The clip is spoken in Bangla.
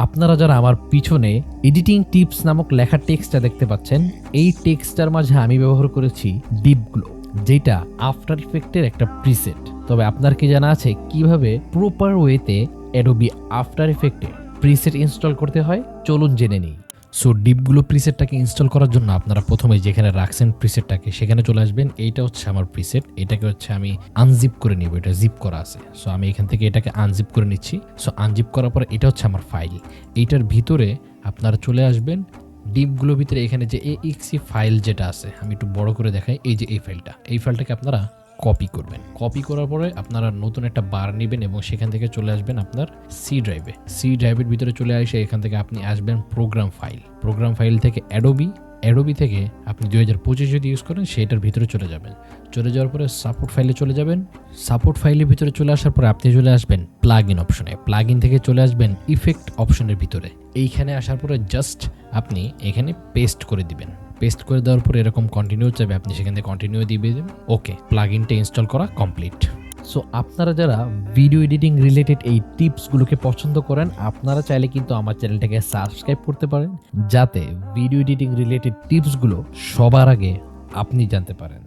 আপনারা যারা আমার পিছনে এডিটিং টিপস নামক লেখা টেক্সটটা দেখতে পাচ্ছেন, এই টেক্সটটার মাঝে আমি ব্যবহার করেছি ডিপগ্লো, যেটা আফটার ইফেক্টের একটা প্রিসেট। তবে আপনার কি জানা আছে কিভাবে প্রপার ওয়েতে অ্যাডোবি আফটার ইফেক্টে প্রিসেট ইনস্টল করতে হয়? চলুন জেনে নিই। সো ডিপগুলো প্রিসেটটাকে ইনস্টল করার জন্য আপনারা প্রথমে যেখানে রাখছেন প্রিসেটটাকে সেখানে চলে আসবেন। এইটা হচ্ছে আমার প্রিসেট, এটাকে হচ্ছে আমি আনজিপ করে নিব, এটা জিপ করা আছে। সো আমি এখান থেকে এটাকে আনজিপ করে নিচ্ছি। সো আনজিপ করার পরে এটা হচ্ছে আমার ফাইল। এইটার ভিতরে আপনারা চলে আসবেন ডিপগুলোর ভিতরে, এখানে যে এক্সি ফাইল যেটা আছে, আমি একটু বড় করে দেখাই। এই যে এই ফাইলটাকে আপনারা কপি করবেন। কপি করার পরে আপনারা নতুন একটা বার নেবেন এবং সেখান থেকে চলে আসবেন আপনার সি ড্রাইভের ভিতরে চলে আসে এখান থেকে আপনি আসবেন প্রোগ্রাম ফাইল থেকে অ্যাডোবি থেকে আপনি 2025 যদি ইউজ করেন সেটার ভিতরে চলে যাওয়ার পরে সাপোর্ট ফাইলে চলে যাবেন। সাপোর্ট ফাইলের ভিতরে চলে আসার পরে আপনি চলে আসবেন প্লাগইন অপশনে। প্লাগইন থেকে চলে আসবেন ইফেক্ট অপশনের ভিতরে। এইখানে আসার পরে জাস্ট আপনি এখানে পেস্ট করে দিবেন। পেস্ট করে দেওয়ার পরে এরকম কন্টিনিউ চাইবে, আপনি সেখান থেকে কন্টিনিউ দিবেন। ওকে, প্লাগইনটা ইনস্টল করা কমপ্লিট। সো আপনারা যারা ভিডিও এডিটিং রিলেটেড এই টিপসগুলোকে পছন্দ করেন, আপনারা চাইলে কিন্তু আমার চ্যানেলটাকে সাবস্ক্রাইব করতে পারেন, যাতে ভিডিও এডিটিং রিলেটেড টিপসগুলো সবার আগে আপনি জানতে পারেন।